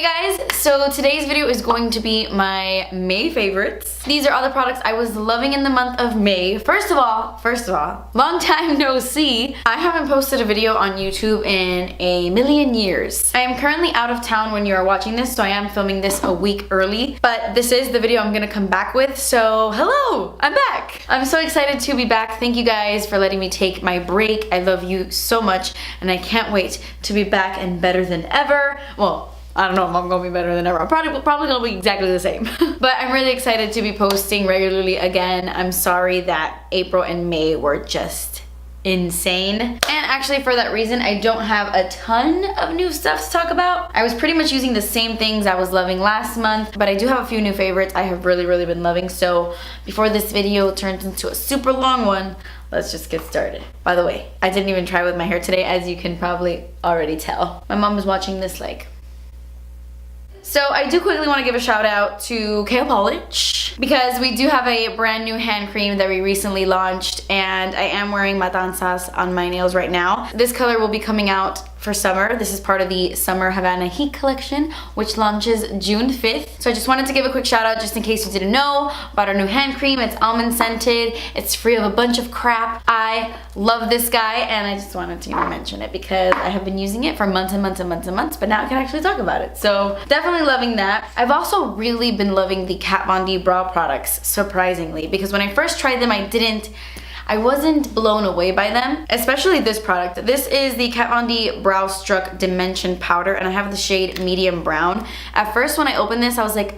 Hey guys, so today's video is going to be my May favorites. These are all the products I was loving in the month of May. First of all, long time no see. I haven't posted a video on YouTube in a million years. I am currently out of town when you are watching this, so I am filming this a week early, but this is the video I'm gonna come back with, so hello, I'm back. I'm so excited to be back. Thank you guys for letting me take my break. I love you so much, and I can't wait to be back and better than ever. Well, I don't know if I'm gonna be better than ever. I'm probably gonna be exactly the same. But I'm really excited to be posting regularly again. I'm sorry that April and May were just insane. And actually for that reason, I don't have a ton of new stuff to talk about. I was pretty much using the same things I was loving last month, but I do have a few new favorites I have really been loving. So before this video turns into a super long one, let's just get started. By the way, I didn't even try with my hair today, as you can probably already tell. My mom is watching this like... So I do quickly want to give a shout out to Kale Polish because we do have a brand new hand cream that we recently launched, and I am wearing matanzas on my nails right now. This color will be coming out for summer. This is part of the Summer Havana Heat collection, which launches June 5th. So I just wanted to give a quick shout out just in case you didn't know about our new hand cream. It's almond scented. It's free of a bunch of crap. I love this guy, and I just wanted to mention it because I have been using it for months and months, but now I can actually talk about it. So definitely loving that. I've also really been loving the Kat Von D brow products, surprisingly, because when I first tried them, I wasn't blown away by them, especially this product. This is the Kat Von D Brow Struck Dimension Powder, and I have the shade medium brown. At first when I opened this, I was like,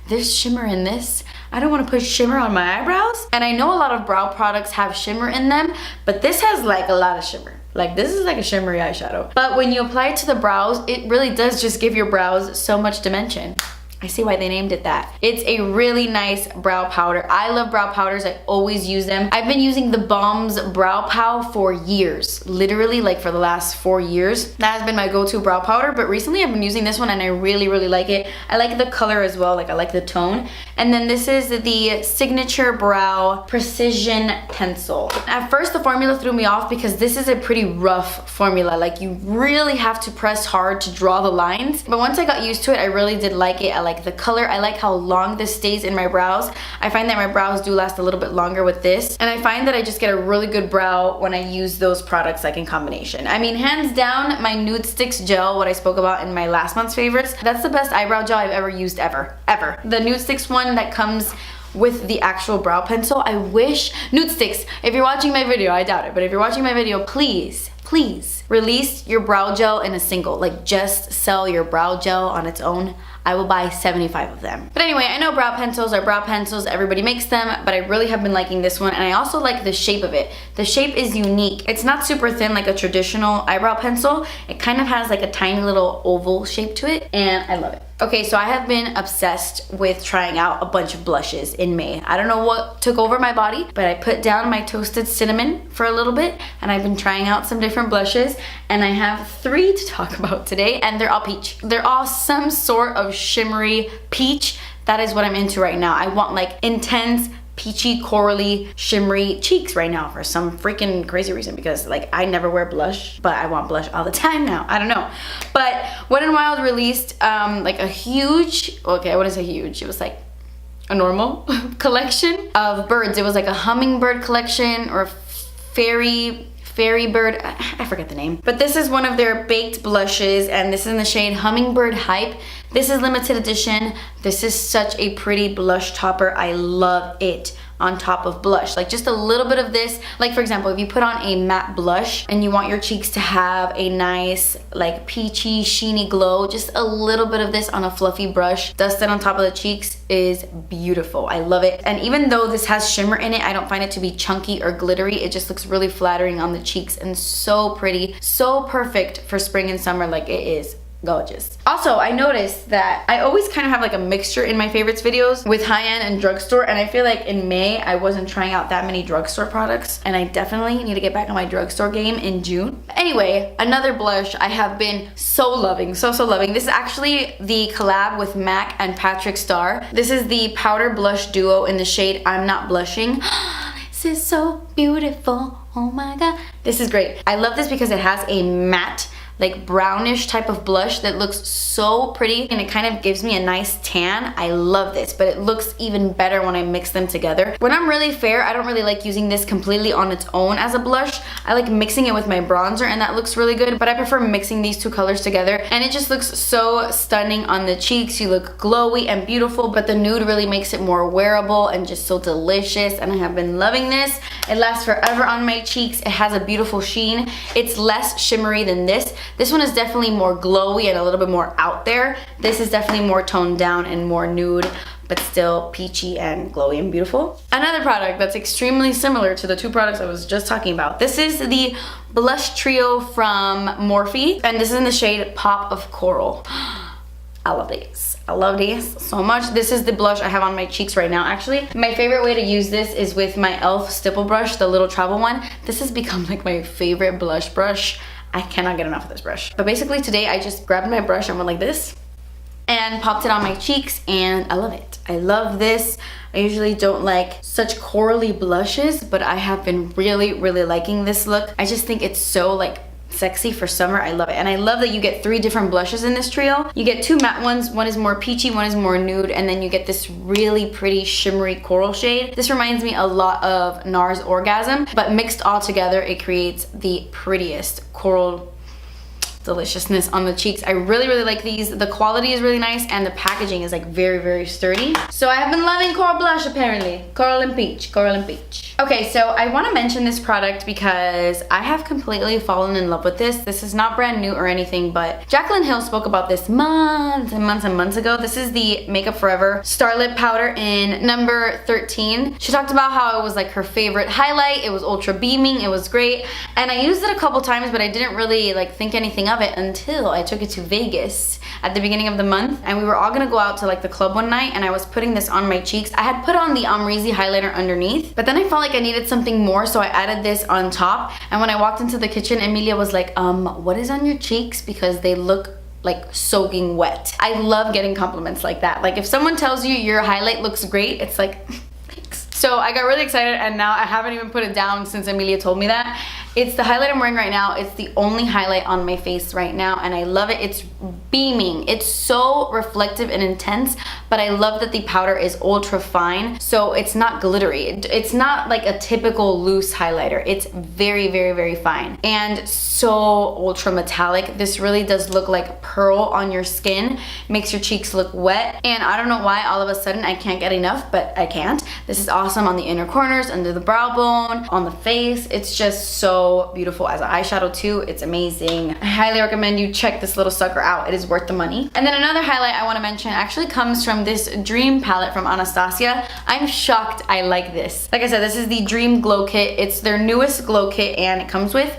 there's shimmer in this. I don't want to put shimmer on my eyebrows. And I know a lot of brow products have shimmer in them, but this has like a lot of shimmer. Like, this is like a shimmery eyeshadow. But when you apply it to the brows, it really does just give your brows so much dimension. I see why they named it that. It's a really nice brow powder. I love brow powders. I always use them. I've been using the Balm's Brow Pow for years. Literally, like for the last 4 years. That has been my go-to brow powder, but recently I've been using this one and I really like it. I like the color as well, like I like the tone. And then this is the Signature Brow Precision Pencil. At first the formula threw me off because this is a pretty rough formula. Like, you really have to press hard to draw the lines. But once I got used to it, I really did like it. I like the color. I like how long this stays in my brows. I find that my brows do last a little bit longer with this, and I find that I just get a really good brow when I use those products like in combination. I mean, hands down, my Nude Sticks gel, what I spoke about in my last month's favorites, that's the best eyebrow gel I've ever used ever. The Nude Sticks one that comes with the actual brow pencil. I wish, Nude Sticks, if you're watching my video, I doubt it, but if you're watching my video, please release your brow gel in a single. Like, just sell your brow gel on its own. I will buy 75 of them. But anyway, I know brow pencils are brow pencils, everybody makes them, but I really have been liking this one, and I also like the shape of it. The shape is unique. It's not super thin like a traditional eyebrow pencil. It kind of has like a tiny little oval shape to it, and I love it. Okay, so I have been obsessed with trying out a bunch of blushes in May. I don't know what took over my body, but I put down my toasted cinnamon for a little bit, and I've been trying out some different blushes, and I have 3 to talk about today, and they're all peach. They're all some sort of shimmery peach. That is what I'm into right now. I want like intense, peachy, corally, shimmery cheeks right now for some freaking crazy reason, because like I never wear blush, but I want blush all the time now. I don't know. But Wet n Wild released like a huge, okay, I wouldn't say huge, it was like a normal collection of birds. It was like a hummingbird collection or fairy bird, I forget the name. But this is one of their baked blushes, and this is in the shade Hummingbird Hype. This is limited edition. This is such a pretty blush topper. I love it on top of blush. Like, just a little bit of this. Like, for example, if you put on a matte blush and you want your cheeks to have a nice like peachy, sheeny glow, just a little bit of this on a fluffy brush dusted on top of the cheeks is beautiful. I love it. And even though this has shimmer in it, I don't find it to be chunky or glittery. It just looks really flattering on the cheeks and so pretty, so perfect for spring and summer. Like, it is gorgeous. Also, I noticed that I always kind of have like a mixture in my favorites videos with high-end and drugstore, and I feel like in May I wasn't trying out that many drugstore products, and I definitely need to get back on my drugstore game in June. Anyway, another blush I have been so loving, so loving. This is actually the collab with MAC and Patrick Starr. This is the powder blush duo in the shade I'm Not Blushing. This is so beautiful. Oh my god. This is great. I love this because it has a matte like brownish type of blush that looks so pretty, and it kind of gives me a nice tan. I love this, but it looks even better when I mix them together. When I'm really fair, I don't really like using this completely on its own as a blush. I like mixing it with my bronzer, and that looks really good, but I prefer mixing these two colors together, and it just looks so stunning on the cheeks. You look glowy and beautiful, but the nude really makes it more wearable and just so delicious, and I have been loving this. It lasts forever on my cheeks. It has a beautiful sheen. It's less shimmery than this. This one is definitely more glowy and a little bit more out there. This is definitely more toned down and more nude, but still peachy and glowy and beautiful. Another product that's extremely similar to the two products I was just talking about. This is the blush trio from Morphe, and this is in the shade Pop of Coral. I love these. I love these so much. This is the blush I have on my cheeks right now, actually. My favorite way to use this is with my e.l.f. stipple brush, the little travel one. This has become like my favorite blush brush. I cannot get enough of this brush. But basically today I just grabbed my brush and went like this and popped it on my cheeks, and I love it. I love this. I usually don't like such corally blushes, but I have been really liking this look. I just think it's so like sexy for summer. I love it. And I love that you get 3 different blushes in this trio. You get 2 matte ones. One is more peachy, one is more nude, and then you get this really pretty shimmery coral shade. This reminds me a lot of NARS Orgasm, but mixed all together, it creates the prettiest coral deliciousness on the cheeks. I really like these. The quality is really nice, and the packaging is like very sturdy. So I have been loving coral blush apparently. Coral and peach, coral and peach. Okay, so I want to mention this product because I have completely fallen in love with this. This is not brand new or anything, but Jaclyn Hill spoke about this months and months ago. This is the Makeup Forever Starlit Powder in number 13. She talked about how it was like her favorite highlight. It was ultra beaming. It was great. And I used it a couple times, but I didn't really like think anything of it until I took it to Vegas at the beginning of the month, and we were all gonna go out to like the club one night, and I was putting this on my cheeks. I had put on the Amrezy highlighter underneath, but then I felt like I needed something more, so I added this on top. And when I walked into the kitchen, Emilia was like, what is on your cheeks? Because they look like soaking wet. I love getting compliments like that. Like if someone tells you your highlight looks great, it's like, thanks. So I got really excited, and now I haven't even put it down since Emilia told me that. It's the highlight I'm wearing right now. It's the only highlight on my face right now, and I love it. It's beaming. It's so reflective and intense, but I love that the powder is ultra fine, so it's not glittery. It's not like a typical loose highlighter. It's very fine and so ultra metallic. This really does look like pearl on your skin. Makes your cheeks look wet, and I don't know why all of a sudden I can't get enough, but I can't. This is awesome on the inner corners, under the brow bone, on the face. It's just so beautiful as an eyeshadow too. It's amazing. I highly recommend you check this little sucker out. It is worth the money. And then another highlight I want to mention actually comes from this Dream palette from Anastasia. I'm shocked I like this. Like I said, this is the Dream Glow Kit. It's their newest glow kit, and it comes with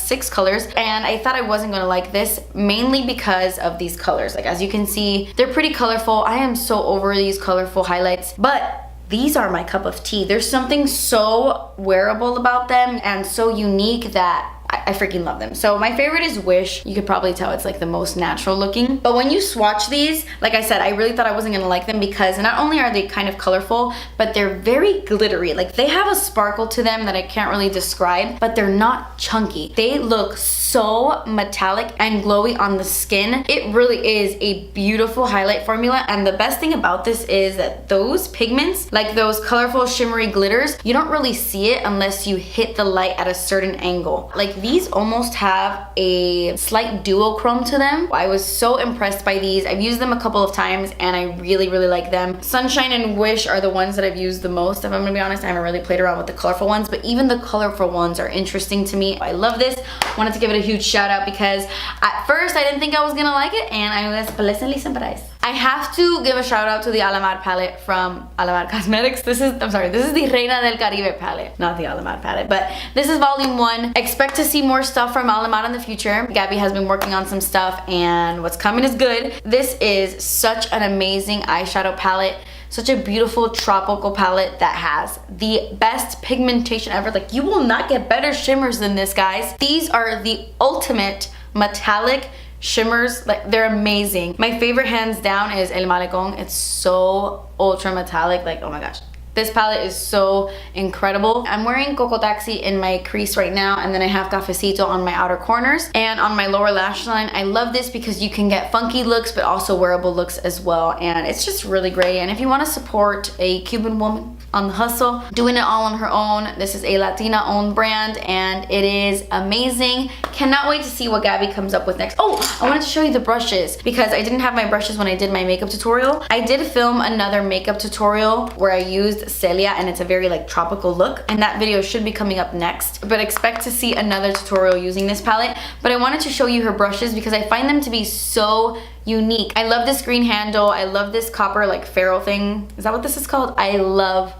6 colors, and I thought I wasn't gonna like this mainly because of these colors. Like as you can see, they're pretty colorful. I am so over these colorful highlights, but these are my cup of tea. There's something so wearable about them and so unique that I freaking love them. So my favorite is Wish. You could probably tell it's like the most natural looking. But when you swatch these, like I said, I really thought I wasn't gonna like them because not only are they kind of colorful, but they're very glittery. Like they have a sparkle to them that I can't really describe, but they're not chunky. They look so metallic and glowy on the skin. It really is a beautiful highlight formula, and the best thing about this is that those pigments, like those colorful shimmery glitters, you don't really see it unless you hit the light at a certain angle. Like these almost have a slight duochrome to them. I was so impressed by these. I've used them a couple of times and I really like them. Sunshine and Wish are the ones that I've used the most, if I'm gonna be honest. I haven't really played around with the colorful ones, but even the colorful ones are interesting to me. I love this. Wanted to give it a huge shout out because at first I didn't think I was gonna like it, and I was pleasantly surprised. I have to give a shout out to the Alamar palette from Alamar Cosmetics. This is the Reina del Caribe palette, not the Alamar palette, but this is volume 1. Expect to see more stuff from Alamar in the future. Gabby has been working on some stuff, and what's coming is good. This is such an amazing eyeshadow palette. Such a beautiful tropical palette that has the best pigmentation ever. Like, you will not get better shimmers than this, guys. These are the ultimate metallic shimmers. Like, they're amazing. My favorite hands down is El Malecón. It's so ultra metallic. Like, oh my gosh. This palette is so incredible. I'm wearing Coco Taxi in my crease right now, and then I have Cafecito on my outer corners and on my lower lash line. I love this because you can get funky looks but also wearable looks as well, and it's just really great. And if you want to support a Cuban woman on the hustle, doing it all on her own, this is a Latina owned brand and it is amazing. Cannot wait to see what Gabby comes up with next. Oh, I wanted to show you the brushes because I didn't have my brushes when I did my makeup tutorial. I did film another makeup tutorial where I used Celia, and it's a very like tropical look, and that video should be coming up next, but expect to see another tutorial using this palette. But I wanted to show you her brushes because I find them to be so unique. I love this green handle. I love this copper like ferrule thing. Is that what this is called? I love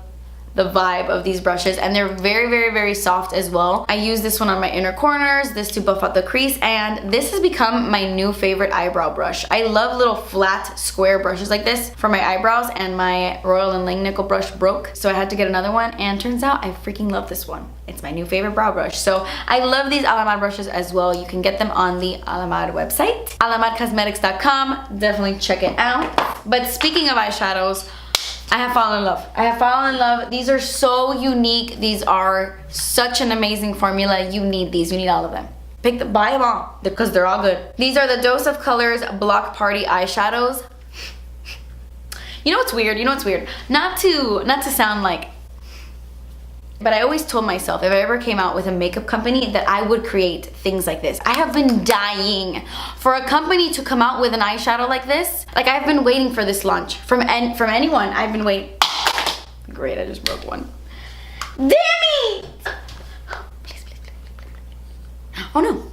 the vibe of these brushes, and they're very, very, very soft as well. I use this one on my inner corners, this to buff out the crease, and this has become my new favorite eyebrow brush. I love little flat square brushes like this for my eyebrows, and my Royal and Langnickel brush broke, so I had to get another one, and turns out I freaking love this one. It's my new favorite brow brush. So I love these Alamad brushes as well. You can get them on the Alamad website, alamadcosmetics.com. Definitely check it out. But speaking of eyeshadows, I have fallen in love. I have fallen in love. These are so unique. These are such an amazing formula. You need these. You need all of them. Buy them all because they're all good. These are the Dose of Colors Block Party eyeshadows. You know what's weird? You know what's weird? Not to sound like, but I always told myself if I ever came out with a makeup company that I would create things like this. I have been dying for a company to come out with an eyeshadow like this. Like, I've been waiting for this launch from anyone. I've been waiting. Great, I just broke one. Damn it! Please, please, please, please. Oh no.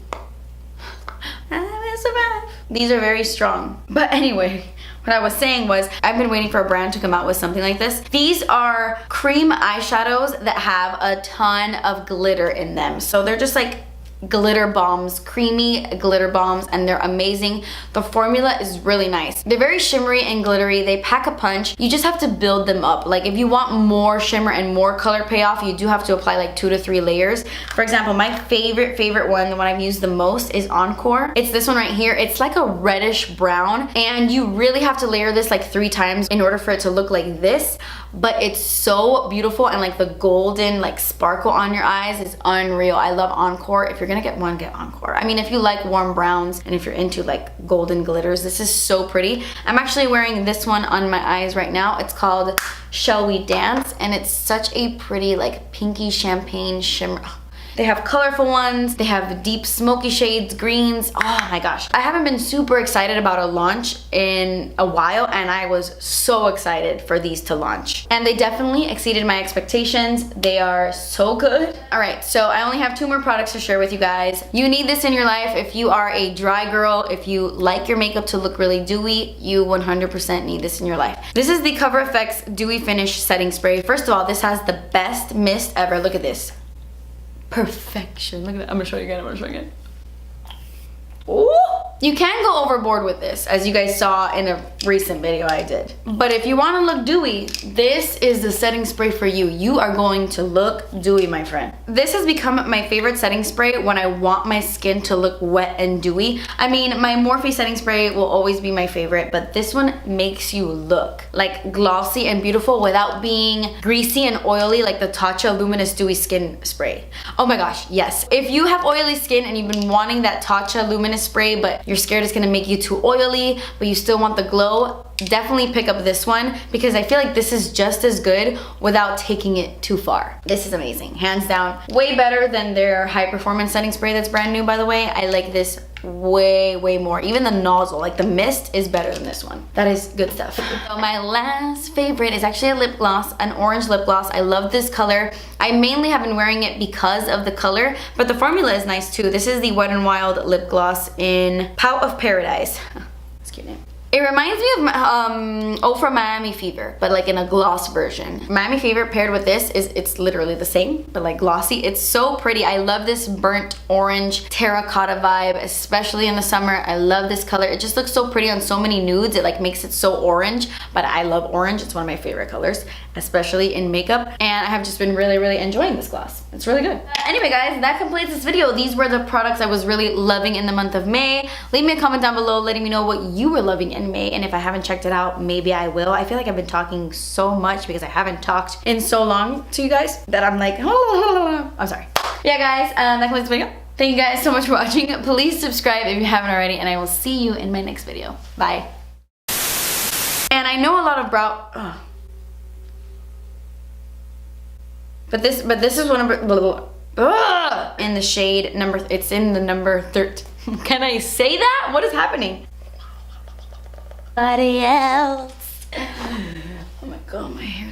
I will survive. These are very strong. But anyway, what I was saying was I've been waiting for a brand to come out with something like this. These are cream eyeshadows that have a ton of glitter in them. So they're just like glitter bombs, creamy glitter bombs, and they're amazing. The formula is really nice. They're very shimmery and glittery. They pack a punch. You just have to build them up. Like, if you want more shimmer and more color payoff, you do have to apply like 2 to 3 layers. For example, my favorite one, the one I've used the most, is Encore. It's this one right here. It's like a reddish brown, and you really have to layer this like 3 times in order for it to look like this. But it's so beautiful, and like the golden like sparkle on your eyes is unreal. I love Encore. If you're gonna get one, get Encore. I mean, if you like warm browns and if you're into like golden glitters, this is so pretty. I'm actually wearing this one on my eyes right now. It's called Shall We Dance, and it's such a pretty like pinky champagne shimmer. They have colorful ones, they have deep smoky shades, greens. Oh my gosh. I haven't been super excited about a launch in a while, and I was so excited for these to launch. And they definitely exceeded my expectations. They are so good. All right, so I only have 2 more products to share with you guys. You need this in your life if you are a dry girl, if you like your makeup to look really dewy, you 100% need this in your life. This is the Cover FX Dewy Finish Setting Spray. First of all, this has the best mist ever. Look at this. Perfection. Look at that. I'm gonna show you again. Ooh. You can go overboard with this, as you guys saw in a recent video I did. But if you want to look dewy, this is the setting spray for you. You are going to look dewy, my friend. This has become my favorite setting spray when I want my skin to look wet and dewy. I mean, my Morphe setting spray will always be my favorite, but this one makes you look like glossy and beautiful without being greasy and oily like the Tatcha Luminous Dewy Skin Spray. Oh my gosh, yes. If you have oily skin and you've been wanting that Tatcha Luminous spray, but you're scared it's gonna make you too oily, but you still want the glow, definitely pick up this one, because I feel like this is just as good without taking it too far. This is amazing, hands down. Way better than their high performance setting spray that's brand new, by the way. I like this way more. Even the nozzle, like the mist, is better than this one. That is good stuff. So my last favorite is actually a lip gloss, an orange lip gloss. I love this color. I mainly have been wearing it because of the color, but the formula is nice too. This is the Wet n Wild lip gloss in Pout of Paradise. That's a cute name. It reminds me of Ofra Miami Fever, but like in a gloss version. Miami Fever paired with this it's literally the same, but like glossy. It's so pretty. I love this burnt orange terracotta vibe, especially in the summer. I love this color. It just looks so pretty on so many nudes. It like makes it so orange, but I love orange. It's one of my favorite colors, especially in makeup. And I have just been really enjoying this gloss. It's really good. Anyway guys, that completes this video. These were the products I was really loving in the month of May. Leave me a comment down below letting me know what you were loving in May, and if I haven't checked it out, maybe I will. I feel like I've been talking so much because I haven't talked in so long to you guys that I'm like, I'm sorry. Yeah guys, that concludes the video. Thank you guys so much for watching. Please subscribe if you haven't already, and I will see you in my next video. Bye. And I know a lot of but this is one of in the shade number, it's in the number 13. Can I say that? What is happening? Somebody else. Oh my god, my hair.